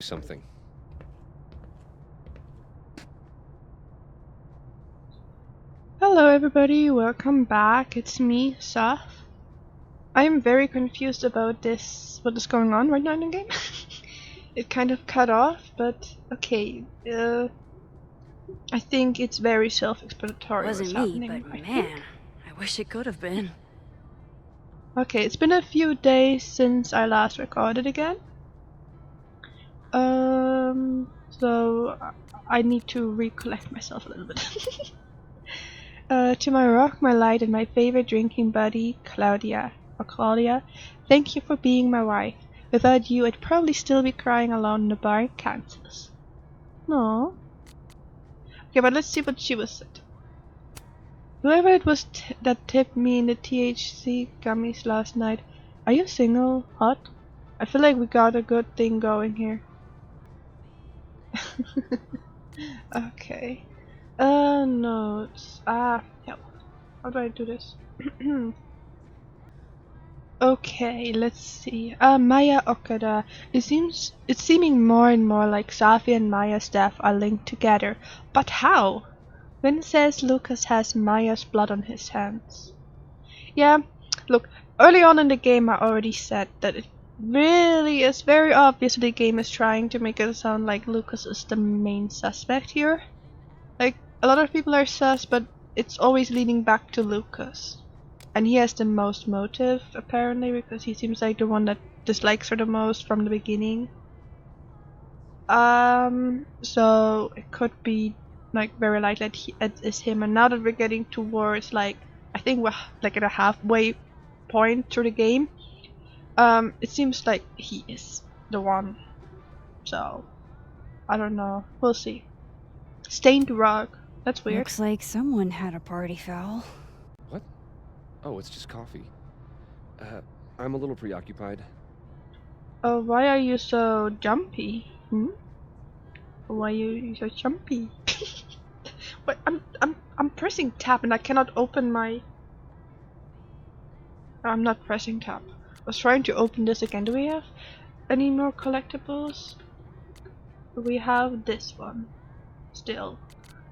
something. Hello everybody, welcome back. It's me, Saf. I'm very confused about what is going on right now in the game. It kind of cut off, but okay. I think it's very self-explanatory what's Wasn't me, happening, but I think. man, I wish it could have been. Okay, it's been a few days since I last recorded again. So I need to recollect myself a little bit. To my rock, my light, and my favorite drinking buddy, Claudia, thank you for being my wife. Without you, I'd probably still be crying alone in the bar in Kansas. No. Okay, but let's see what she was said. Whoever it was that tipped me in the THC gummies last night, are you single? Hot? I feel like we got a good thing going here. Okay. Notes. Hell. How do I do this? Okay, let's see. Maya Okada. It's seeming more and more like Safi and Maya's death are linked together. But how? Vin says Lucas has Maya's blood on his hands. Yeah, look, early on in the game I already said that it really is very obvious the game is trying to make it sound like Lucas is the main suspect here. Like, a lot of people are sus, but it's always leading back to Lucas. And he has the most motive, apparently, because he seems like the one that dislikes her the most from the beginning. So it could be like very likely that it is him. And now that we're getting towards like, I think we're like at a halfway point through the game, it seems like he is the one. So I don't know. We'll see. Stained rug. That's weird. Looks like someone had a party foul. What? Oh, it's just coffee. I'm a little preoccupied. Oh, why are you so jumpy? Why are you so jumpy? Wait, I'm pressing tab and I cannot open my. I'm not pressing tab. I was trying to open this again. Do we have any more collectibles? We have this one still.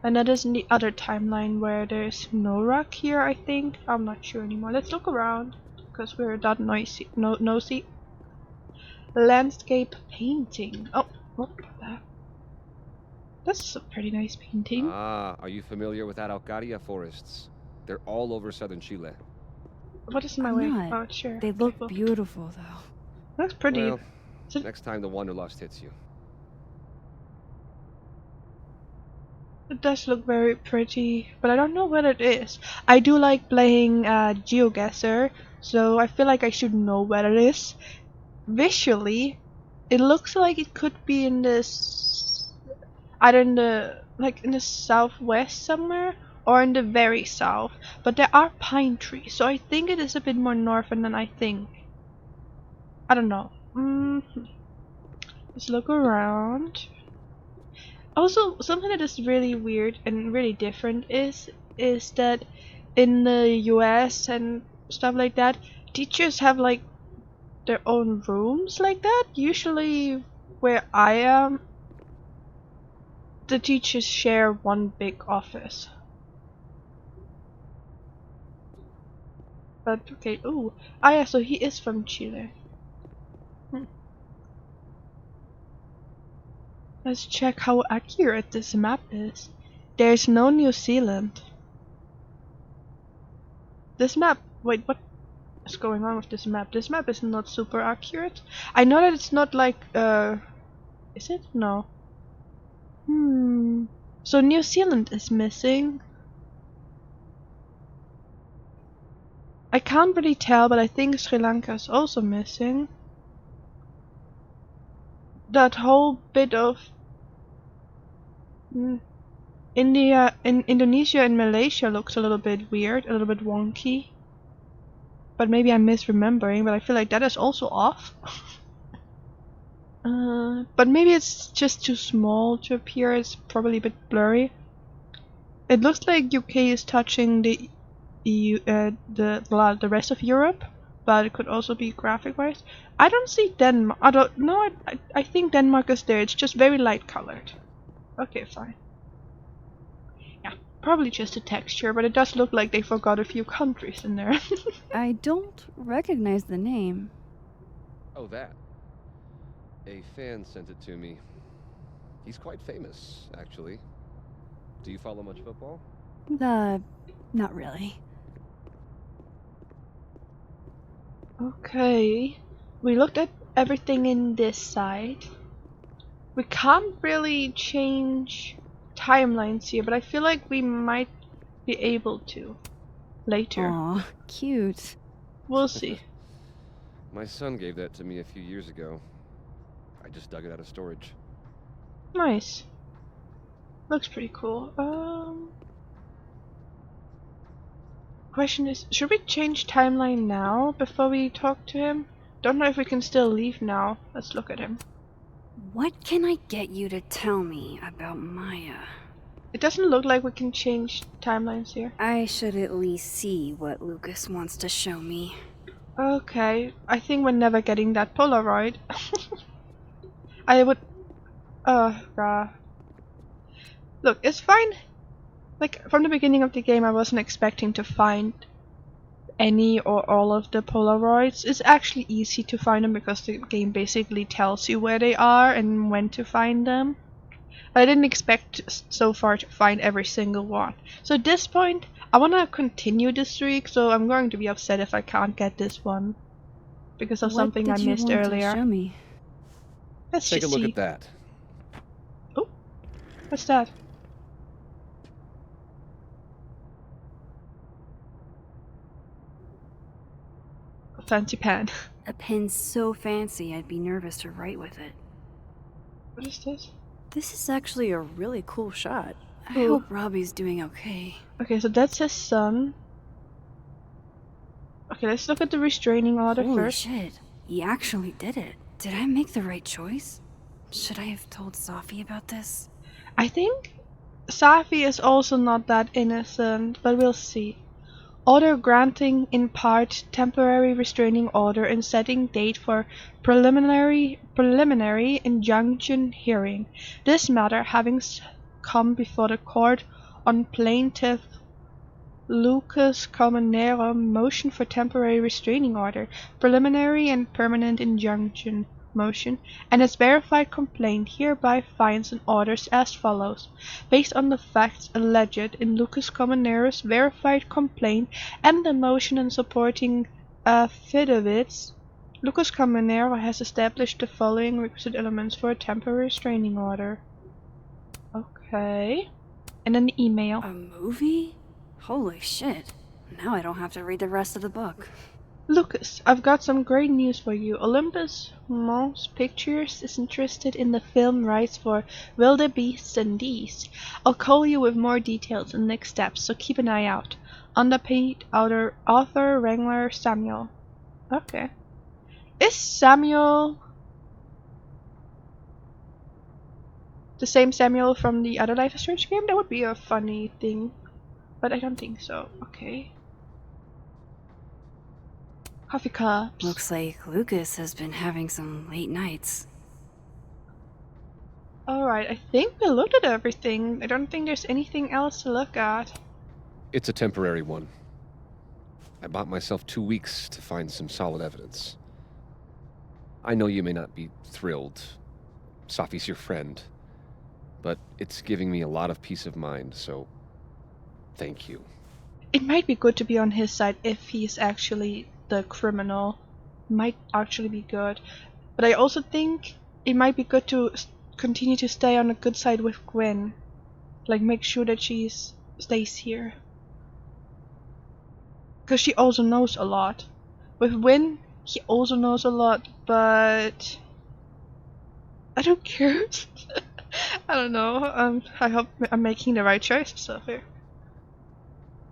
And that is in the other timeline where there's no rock here, I think. I'm not sure anymore. Let's look around because we're that nosy. Landscape painting. Oh, look at that. That's a pretty nice painting. Ah, are you familiar with Araucaria forests? They're all over southern Chile. What is in my I'm way? not. Oh, sure. They Okay, look well, beautiful, though. that's pretty. Well, So- next time the Wanderlust hits you. It does look very pretty, but I don't know what it is. I do like playing GeoGuessr, so I feel like I should know what it is. Visually, it looks like it could be in this, either in the southwest somewhere or in the very south. But there are pine trees, so I think it is a bit more northern than I think. I don't know. Let's look around. Also, something that is really weird and really different is that in the US and stuff like that, teachers have like their own rooms like that. Usually where I am, the teachers share one big office. But okay, ooh. Yeah, so he is from Chile. Let's check how accurate this map is. There's no New Zealand. This map, wait, what is going on with this map? This map is not super accurate. I know that it's not like, is it? No. So New Zealand is missing. I can't really tell, but I think Sri Lanka is also missing. That whole bit of Indonesia and Malaysia looks a little bit weird, a little bit wonky. But maybe I'm misremembering, but I feel like that is also off. But maybe it's just too small to appear, it's probably a bit blurry. It looks like UK is touching the EU, the rest of Europe, but it could also be graphic-wise. I don't see Denmark. I don't know. I think Denmark is there. It's just very light colored. Okay, fine. Yeah, probably just a texture, but it does look like they forgot a few countries in there. I don't recognize the name. Oh, that. A fan sent it to me. He's quite famous, actually. Do you follow much football? Not really. Okay, we looked at everything in this side. We can't really change timelines here, but I feel like we might be able to later. Aw, cute. We'll see. My son gave that to me a few years ago. I just dug it out of storage. Nice. Looks pretty cool. Question is, should we change timeline now before we talk to him? Don't know if we can still leave now. Let's look at him. What can I get you to tell me about Maya? It doesn't look like we can change timelines here. I should at least see what Lucas wants to show me. Okay, I think we're never getting that Polaroid. I would... Look, it's fine. Like, from the beginning of the game I wasn't expecting to find any or all of the Polaroids. It's actually easy to find them because the game basically tells you where they are and when to find them. But I didn't expect so far to find every single one. So at this point, I want to continue the streak, so I'm going to be upset if I can't get this one. Because of something I missed earlier. What did you want to show me? Let's Take a just look see. at that. Oh, what's that? A fancy pen. A pen so fancy I'd be nervous to write with it. What is this? This is actually a really cool shot. I Ooh. hope Robbie's doing okay. Okay, so that's his son. Okay, let's look at the restraining order Holy first. shit, he actually did it. Did I make the right choice? Should I have told Safi about this? I think Safi is also not that innocent, but we'll see. Order granting in part temporary restraining order and setting date for preliminary injunction hearing. This matter having come before the court on plaintiff Lucas Colmenero motion for temporary restraining order, preliminary and permanent injunction motion, and its verified complaint hereby finds and orders as follows. Based on the facts alleged in Lucas Colmenero's verified complaint and the motion and supporting affidavits, Lucas Colmenero has established the following requisite elements for a temporary restraining order. Okay. And an email. A movie? Holy shit. Now I don't have to read the rest of the book. Lucas, I've got some great news for you. Olympus Mons Pictures is interested in the film rights for Wildebeests and Dees. I'll call you with more details and next steps, so keep an eye out. Underpaid author Wrangler Samuel. Okay. Is Samuel the same Samuel from the other Life is Strange game? That would be a funny thing. But I don't think so. Okay. Coffee cups. Looks like Lucas has been having some late nights. Alright, I think we looked at everything. I don't think there's anything else to look at. It's a temporary one. I bought myself 2 weeks to find some solid evidence. I know you may not be thrilled. Safi's your friend. But it's giving me a lot of peace of mind, so thank you. It might be good to be on his side if he's actually the criminal. Might actually be good. But I also think it might be good to continue to stay on a good side with Gwen. Like, make sure that she stays here. Because she also knows a lot. With Win, he also knows a lot, but I don't care. I don't know. I hope I'm making the right choice so here.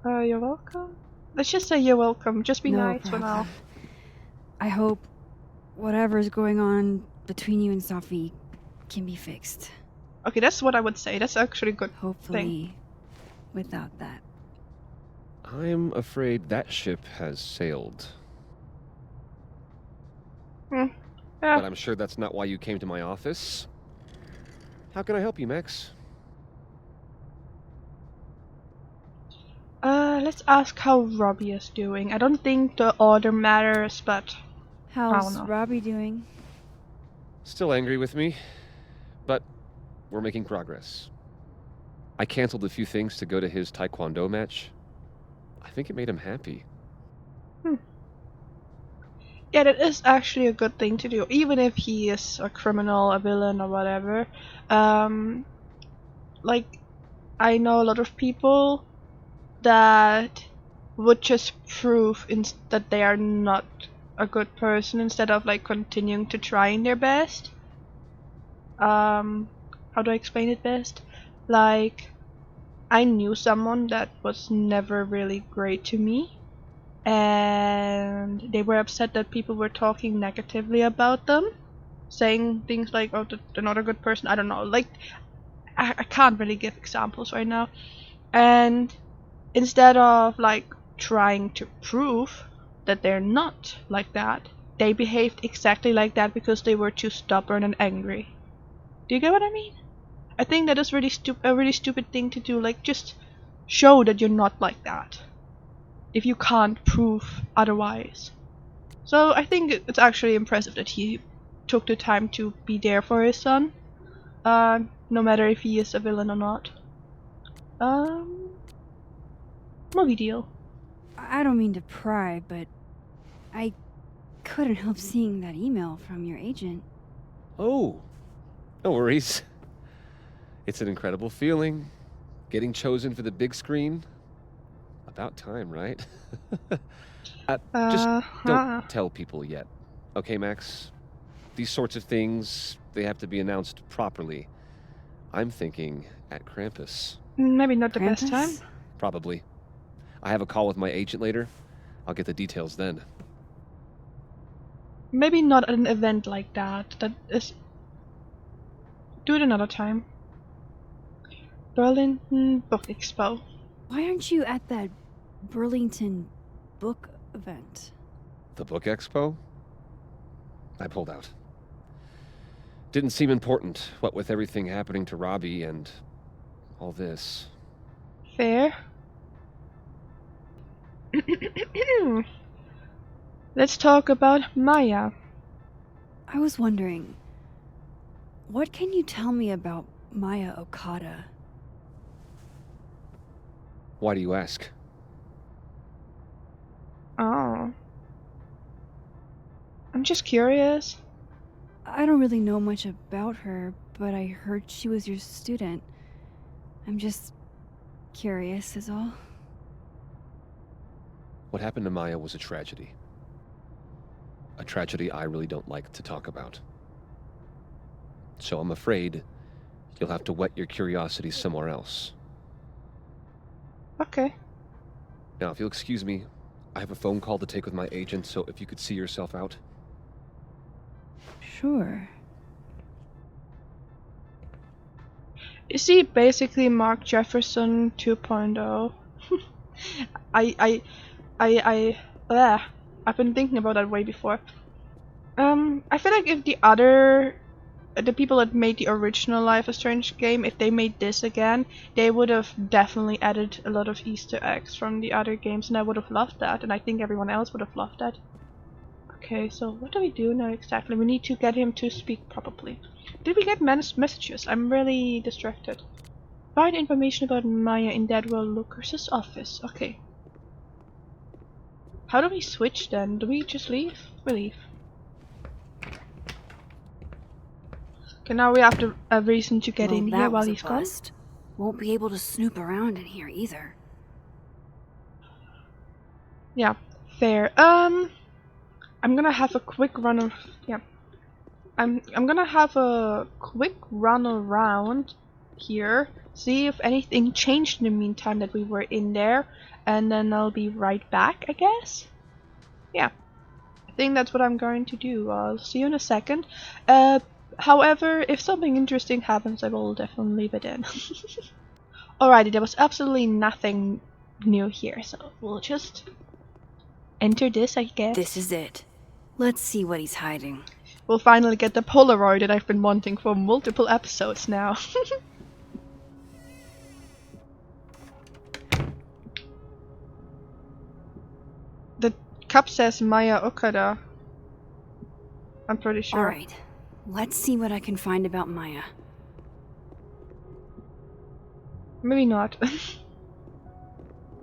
You're welcome. Let's just say you're welcome. Just be No nice for now. problem. I hope whatever's going on between you and Safi can be fixed. Okay, that's what I would say. That's actually a good Hopefully, thing. without that. I'm afraid that ship has sailed. Hmm. But Yeah. I'm sure that's not why you came to my office. How can I help you, Max? Let's ask how Robbie is doing. I don't think the order matters, but I don't How's know. Robbie doing? Still angry with me, but we're making progress. I canceled a few things to go to his taekwondo match. I think it made him happy. Hmm. Yeah, that is actually a good thing to do, even if he is a criminal, a villain, or whatever. Um, like, I know a lot of people that would just prove that they are not a good person instead of like continuing to trying their best. How do I explain it best? Like, I knew someone that was never really great to me, and they were upset that people were talking negatively about them, saying things like, "Oh, they're not a good person." I don't know. Like, I can't really give examples right now. And instead of like trying to prove that they're not like that, they behaved exactly like that because they were too stubborn and angry. Do you get what I mean? I think that is a really stupid thing to do. Like, just show that you're not like that if you can't prove otherwise. So I think it's actually impressive that he took the time to be there for his son, no matter if he is a villain or not. Um, movie deal. I don't mean to pry, but I couldn't help seeing that email from your agent. Oh, no worries. It's an incredible feeling. Getting chosen for the big screen. About time, right? Just don't Huh. tell people yet. Okay, Max? These sorts of things, they have to be announced properly. I'm thinking at Krampus. Maybe not the best time. Krampus? Probably. I have a call with my agent later. I'll get the details then. Maybe not an event like that. That is. Do it another time. Berlin Book Expo. Why aren't you at that Burlington book event? The book expo? I pulled out. Didn't seem important, what with everything happening to Robbie and all this. Fair. Let's talk about Maya. I was wondering, what can you tell me about Maya Okada? Why do you ask? Oh. I'm just curious. I don't really know much about her, but I heard she was your student. I'm just curious, is all. What happened to Maya was a tragedy. A tragedy I really don't like to talk about. So I'm afraid you'll have to whet your curiosity somewhere else. Okay. Now, if you'll excuse me, I have a phone call to take with my agent, so if you could see yourself out. Sure. Is he basically Mark Jefferson 2.0? I I I I've been thinking about that way before. I feel like if the people that made the original Life is Strange game, if they made this again, they would have definitely added a lot of Easter eggs from the other games, and I would have loved that, and I think everyone else would have loved that. Okay, so what do we do now exactly? We need to get him to speak probably. Did we get messages? I'm really distracted. Find information about Maya in Deadwell Lucas' office. Okay. How do we switch then? Do we just leave? We leave. Okay, now we have a reason to get Well, in here that while was a he's gone. bust. Won't be able to snoop around in here either. Yeah, fair. I'm gonna have a quick run of I'm gonna have a quick run around here, see if anything changed in the meantime that we were in there, and then I'll be right back, I guess. Yeah, I think that's what I'm going to do. I'll see you in a second. However, if something interesting happens, I will definitely leave it in. Alrighty, there was absolutely nothing new here, so we'll just enter this, I guess. This is it. Let's see what he's hiding. We'll finally get the Polaroid that I've been wanting for multiple episodes now. The cup says Maya Okada. I'm pretty sure. Alright, let's see what I can find about Maya. Maybe not.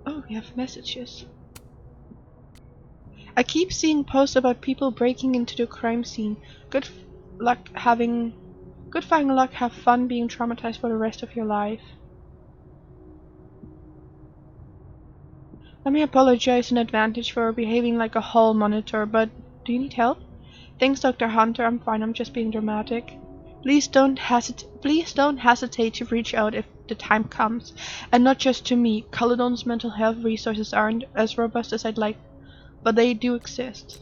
Oh, we have messages. I keep seeing posts about people breaking into the crime scene. Good finding luck, have fun being traumatized for the rest of your life. Let me apologize in advance for behaving like a hall monitor, but do you need help? Thanks, Dr. Hunter, I'm fine, I'm just being dramatic. Please don't hesitate to reach out if the time comes. And not just to me. Caledon's mental health resources aren't as robust as I'd like, but they do exist.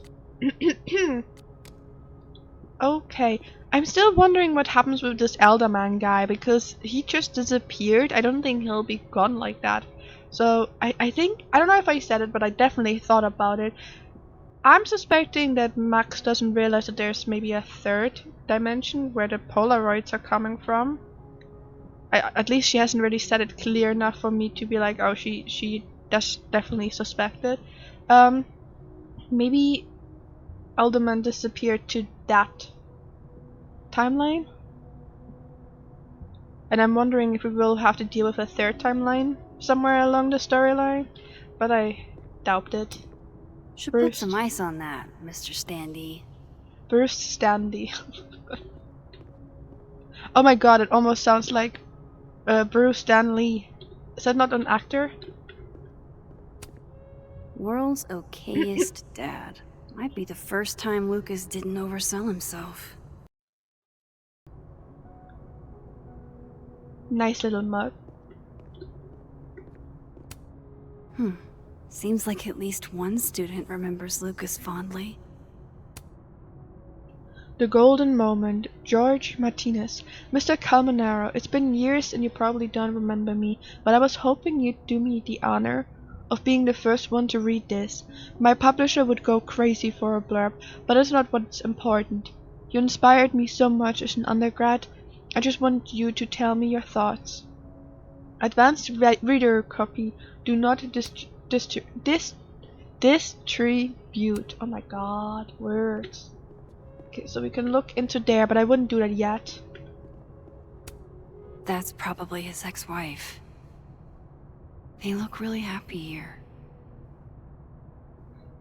Okay, I'm still wondering what happens with this Elderman guy, because he just disappeared. I don't think he'll be gone like that. So I think, I don't know if I said it, but I definitely thought about it. I'm suspecting that Max doesn't realize that there's maybe a third dimension where the Polaroids are coming from. At least she hasn't really said it clear enough for me to be like, oh, she does definitely suspect it. Maybe Alderman disappeared to that timeline? And I'm wondering if we will have to deal with a third timeline somewhere along the storyline, but I doubt it. Should put some ice on that, Mr. Standy. Bruce Standy. Oh my god, it almost sounds like Bruce Stanley. Is that not an actor? World's okayest dad. Might be the first time Lucas didn't oversell himself. Nice little mug. Seems like at least one student remembers Lucas fondly. The golden moment. George Martinez. Mr. Calmanaro, it's been years and you probably don't remember me, but I was hoping you'd do me the honor of being the first one to read this. My publisher would go crazy for a blurb, but that's not what's important. You inspired me so much as an undergrad. I just want you to tell me your thoughts. Advanced reader copy. Do not distribute. Oh my god, words. Okay, so we can look into there, but I wouldn't do that yet. That's probably his ex-wife. They look really happy here.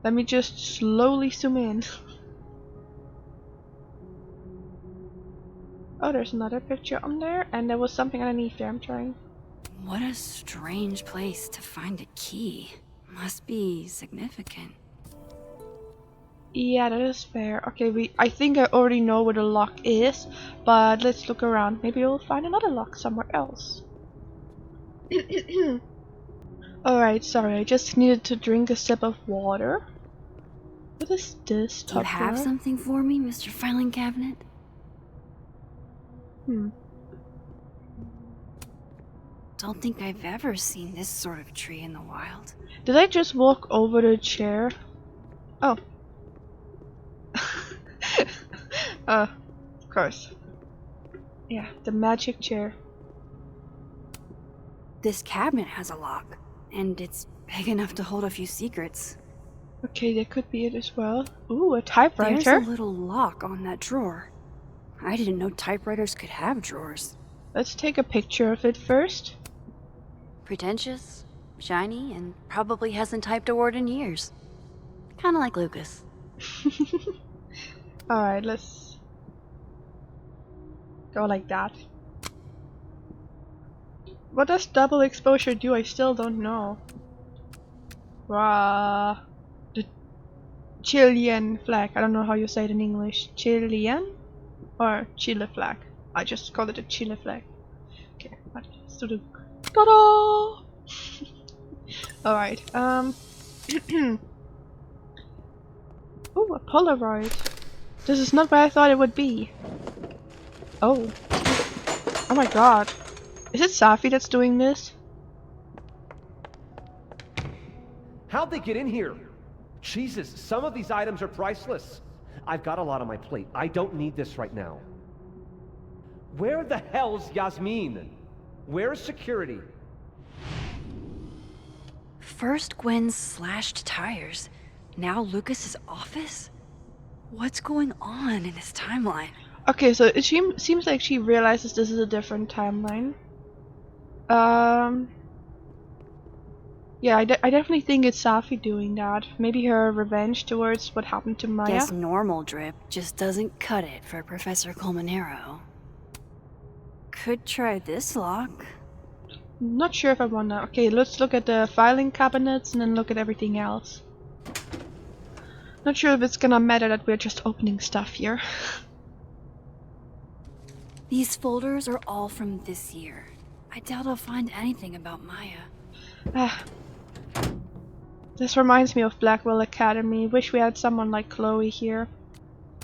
Let me just slowly zoom in. Oh, there's another picture on there, and there was something underneath there. I'm trying. What a strange place to find a key. Must be significant. Yeah, that is fair. Okay, I think I already know where the lock is, but let's look around. Maybe we'll find another lock somewhere else. Alright, sorry, I just needed to drink a sip of water. What is this? Do you have something for me, Mr. Filing Cabinet? Don't think I've ever seen this sort of tree in the wild. Did I just walk over the chair? Oh. Of course. Yeah, the magic chair. This cabinet has a lock, and it's big enough to hold a few secrets. Okay, that could be it as well. Ooh, a typewriter. There's a little lock on that drawer. I didn't know typewriters could have drawers. Let's take a picture of it first. Pretentious, shiny, and probably hasn't typed a word in years. Kinda like Lucas. Alright, let's go like that. What does double exposure do? I still don't know. Wow. The Chilean flag. I don't know how you say it in English. Chilean? Or Chile flag. I just call it a Chile flag. Okay, let's do the... Ta-da! Alright, Ooh, a Polaroid. This is not where I thought it would be. Oh. Oh my god. Is it Safi that's doing this? How'd they get in here? Jesus, some of these items are priceless. I've got a lot on my plate. I don't need this right now. Where the hell's Yasmin? Where's security? First Gwen slashed tires, now Lucas's office? What's going on in this timeline? Okay, so it seems like she realizes this is a different timeline. Yeah, I definitely think it's Safi doing that. Maybe her revenge towards what happened to Maya. Guess normal drip just doesn't cut it for Professor Colmenero. Could try this lock. Not sure if I wanna. Okay, let's look at the filing cabinets and then look at everything else. Not sure if it's gonna matter that we're just opening stuff here. These folders are all from this year. I doubt I'll find anything about Maya. This reminds me of Blackwell Academy. Wish we had someone like Chloe here.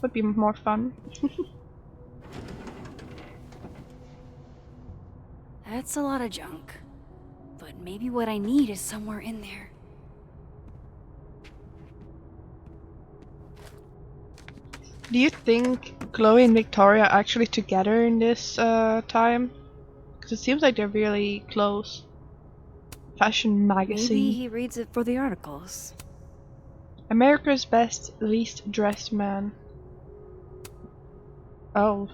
Would be more fun. That's a lot of junk. But maybe what I need is somewhere in there. Do you think Chloe and Victoria are actually together in this time? Because it seems like they're really close. Fashion magazine. Maybe he reads it for the articles. America's Best Least Dressed Man. Oh.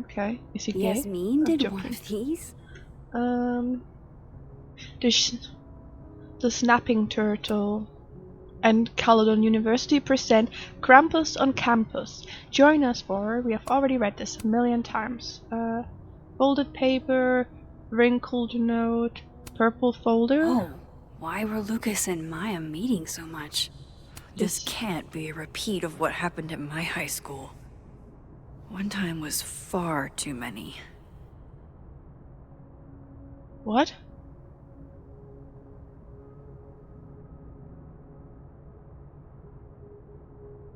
Okay. Is he gay? Yasmin I'm did joking. one of these? The Snapping Turtle and Caledon University present Krampus on Campus. Join us for, we have already read this a million times. Folded paper, wrinkled note, purple folder. Oh, why were Lucas and Maya meeting so much? This can't be a repeat of what happened at my high school. One time was far too many. What?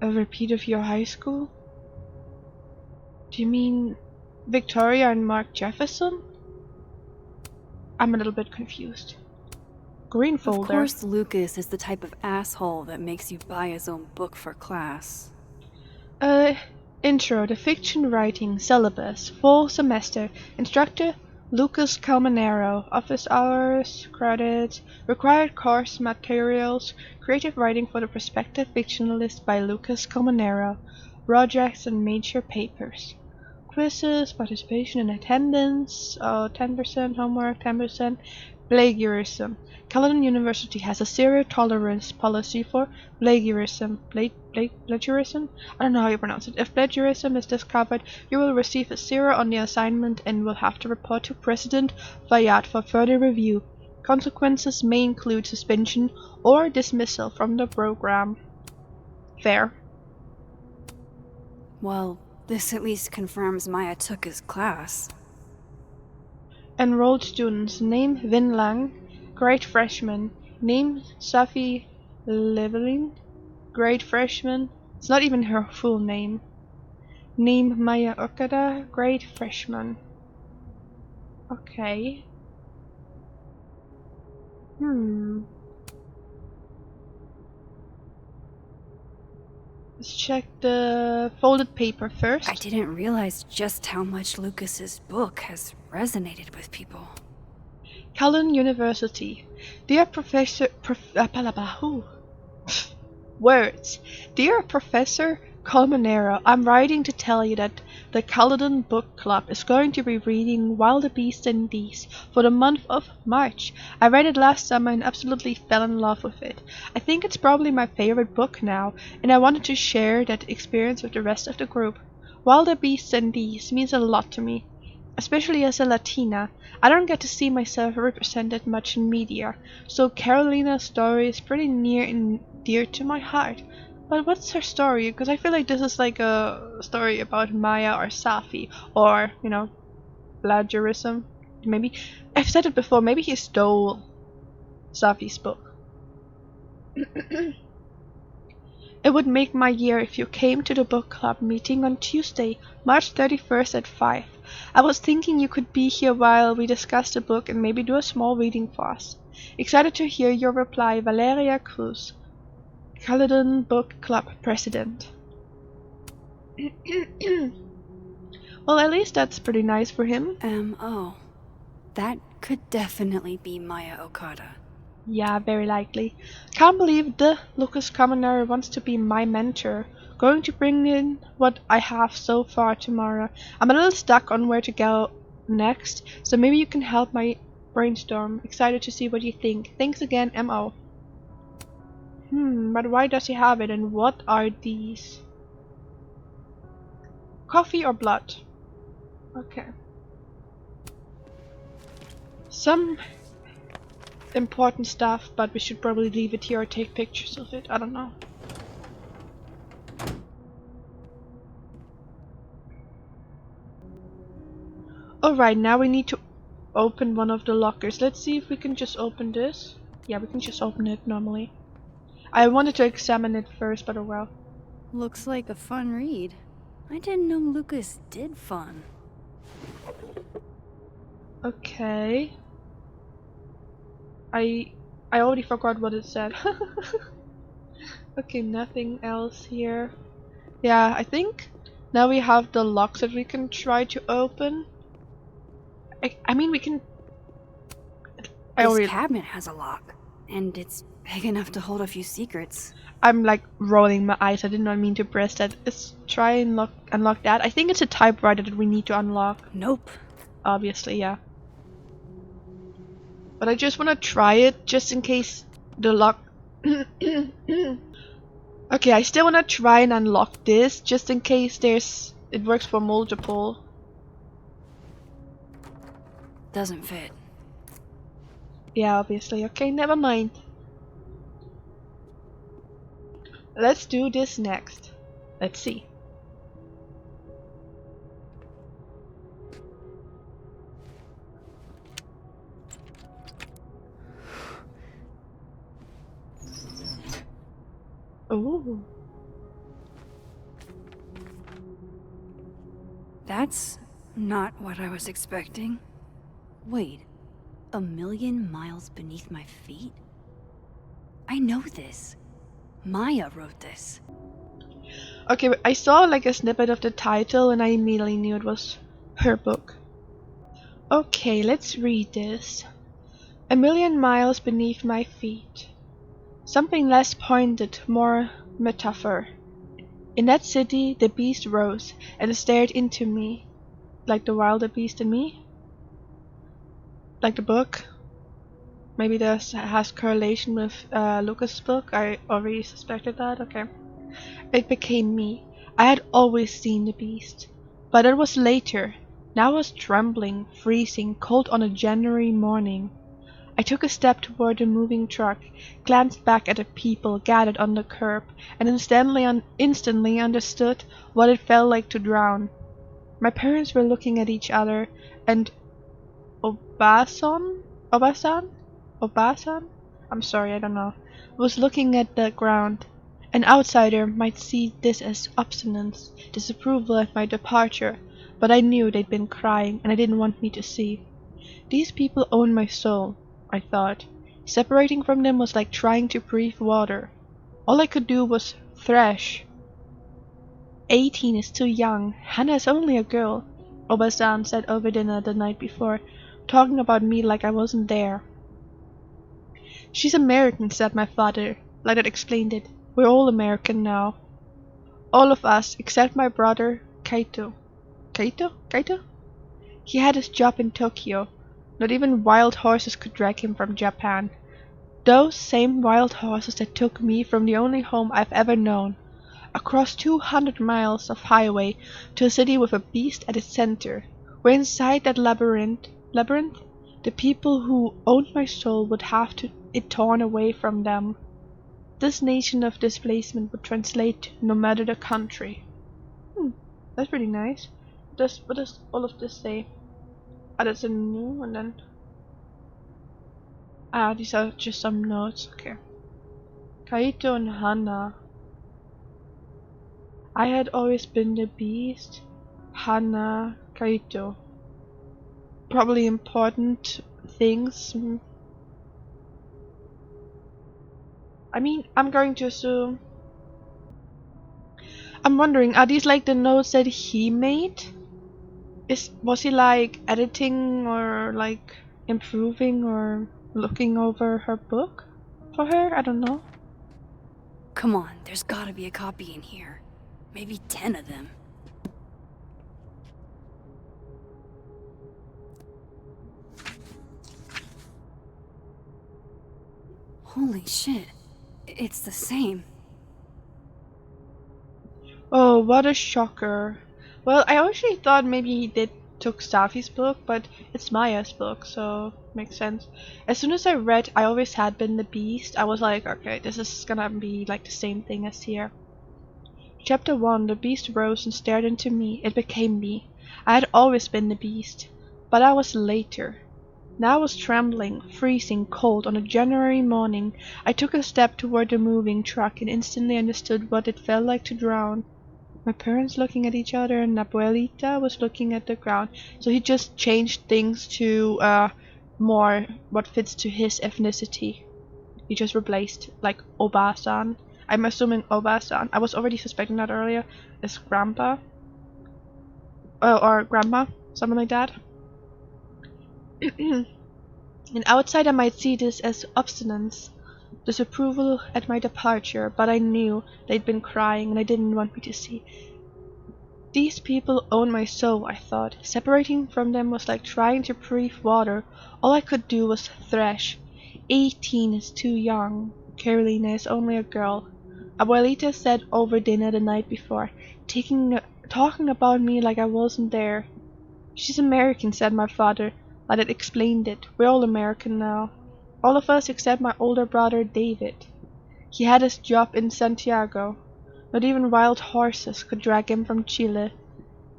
A repeat of your high school? Do you mean Victoria and Mark Jefferson? I'm a little bit confused. Green folder. Of course Lucas is the type of asshole that makes you buy his own book for class. Intro to Fiction Writing Syllabus, Fall Semester. Instructor, Lucas Colmenero. Office hours, credits, required course materials, creative writing for the prospective fictionalist by Lucas Colmenero. Projects and major papers. Quizzes, participation and attendance, 10%, homework, 10%. Plagiarism. Caledon University has a zero tolerance policy for plagiarism. Plagiarism? I don't know how you pronounce it. If plagiarism is discovered, you will receive a 0 on the assignment and will have to report to President Fayad for further review. Consequences may include suspension or dismissal from the program. Fair. Well, this at least confirms Maya took his class. Enrolled students. Name Vin Lang, grade freshman. Name Safi Leveling, grade freshman. It's not even her full name. Name Maya Okada, grade freshman. Okay. Let's check the folded paper first. I didn't realize just how much Lucas's book has resonated with people. Caledon University. Dear Words. Dear Professor Colmenero, I'm writing to tell you that the Caledon Book Club is going to be reading Wild Beasts and These for the month of March. I read it last summer and absolutely fell in love with it. I think it's probably my favorite book now, and I wanted to share that experience with the rest of the group. Wild Beasts and These means a lot to me, especially as a Latina. I don't get to see myself represented much in media, so Carolina's story is pretty near and dear to my heart. But what's her story? Because I feel like this is like a story about Maya or Safi, or, you know, plagiarism. Maybe, I've said it before, maybe he stole Safi's book. It would make my year if you came to the book club meeting on Tuesday, March 31st at 5. I was thinking you could be here while we discuss the book and maybe do a small reading for us. Excited to hear your reply, Valeria Cruz, Caledon Book Club President. Well, at least that's pretty nice for him. M.O. That could definitely be Maya Okada. Yeah, very likely. Can't believe the Lucas Commoner wants to be my mentor. Going to bring in what I have so far tomorrow. I'm a little stuck on where to go next, so maybe you can help my brainstorm. Excited to see what you think. Thanks again, M.O. But why does he have it, and what are these? Coffee or blood? Okay. Some important stuff, but we should probably leave it here or take pictures of it. I don't know. Alright, now we need to open one of the lockers. Let's see if we can just open this. Yeah, we can just open it normally. I wanted to examine it first, but oh well. Looks like a fun read. I didn't know Lucas did fun. Okay. I already forgot what it said. Okay, nothing else here. Yeah, I think now we have the locks that we can try to open. I mean, we can. This cabinet has a lock, and it's big enough to hold a few secrets. I'm like rolling my eyes. I did not mean to press that. Let's try and unlock that. I think it's a typewriter that we need to unlock. Nope. Obviously, yeah. But I just want to try it just in case the lock. Okay, I still want to try and unlock this just in case it works for multiple. Doesn't fit. Yeah, obviously. Okay, never mind. Let's do this next. Let's see. Ooh. That's not what I was expecting. Wait, 1,000,000 miles beneath my feet? I know this. Maya wrote this. Okay, but I saw like a snippet of the title and I immediately knew it was her book. Okay, let's read this. 1,000,000 miles beneath my feet. Something less pointed, more metaphor. In that city, the beast rose and stared into me. Like the wilder beast in me? Like the book? Maybe this has correlation with Lucas' book? I already suspected that, okay. It became me. I had always seen the beast. But it was later. Now I was trembling, freezing, cold on a January morning. I took a step toward the moving truck, glanced back at the people gathered on the curb, and instantly understood what it felt like to drown. My parents were looking at each other, and Obasan? I'm sorry, I don't know. Was looking at the ground. An outsider might see this as obstinance, disapproval at my departure, but I knew they'd been crying, and I didn't want me to see. These people own my soul, I thought. Separating from them was like trying to breathe water. All I could do was thrash. 18 is too young. Hannah is only a girl, Obasan said over dinner the night before, talking about me like I wasn't there. She's American, said my father, like that explained it. We're all American now. All of us, except my brother, Kaito. Kaito? He had his job in Tokyo. Not even wild horses could drag him from Japan. Those same wild horses that took me from the only home I've ever known, across 200 miles of highway to a city with a beast at its center, where inside that labyrinth, the people who owned my soul would have it torn away from them. This nation of displacement would translate no matter the country. That's pretty nice. What does all of this say? Ah, that's a new and then. Ah, these are just some notes. Okay. Kaito and Hana. I had always been the beast. Hana, Kaito. Probably important things. I mean, I'm going to assume. I'm wondering, are these like the notes that he made? Was he like editing or like improving or looking over her book for her? I don't know. Come on, there's gotta be a copy in here. Maybe 10 of them. Holy shit. It's the same. Oh, what a shocker. Well, I actually thought maybe he did took Safi's book, but it's Maya's book, so makes sense. As soon as I read I Always Had Been the Beast, I was like, okay, this is gonna be like the same thing as here. Chapter 1. The beast rose and stared into me. It became me. I had always been the beast, but I was later. Now I was trembling, freezing cold on a January morning. I took a step toward the moving truck and instantly understood what it felt like to drown. My parents looking at each other and Abuelita was looking at the ground. So he just changed things to more what fits to his ethnicity. He just replaced like Obasan. I'm assuming Obasan. I was already suspecting that earlier. Is grandpa. Or grandma. Something like that. And outside I might see this as obstinance. Disapproval at my departure, but I knew they'd been crying and they didn't want me to see. These people own my soul, I thought. Separating from them was like trying to breathe water. All I could do was thresh. 18 is too young. Carolina is only a girl. Abuelita said over dinner the night before, talking about me like I wasn't there. She's American, said my father, but it explained it. We're all American now. All of us except my older brother David. He had his job in Santiago. Not even wild horses could drag him from Chile.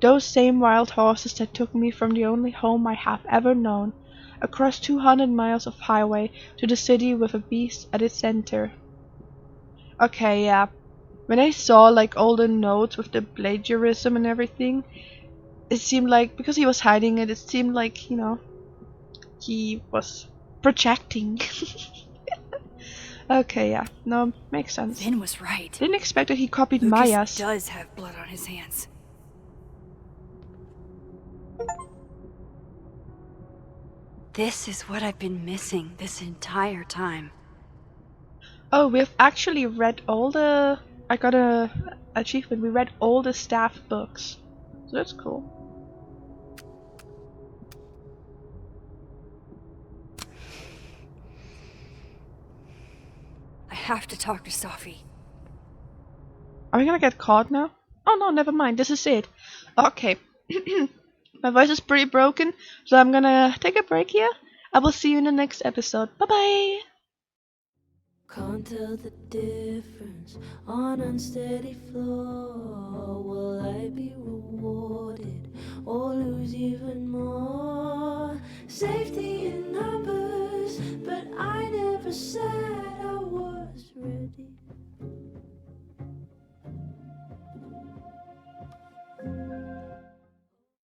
Those same wild horses that took me from the only home I have ever known, across 200 miles of highway to the city with a beast at its center. Okay, yeah. When I saw like all the notes with the plagiarism and everything, it seemed like because he was hiding it, it seemed like, he was projecting. Okay, yeah. No, makes sense. Finn was right. Didn't expect that he copied Lucas Maya's. does have blood on his hands. This is what I've been missing this entire time. Oh, we've actually read all the... I got a achievement. We read all the staff books. So that's cool. I have to talk to Safi. Are we gonna get caught now? Oh no, never mind. This is it. Okay. My voice is pretty broken, so I'm gonna take a break here. I will see you in the next episode. Bye bye! Can't tell the difference on unsteady floor. Will I be rewarded or lose even more? Safety in numbers, but I never said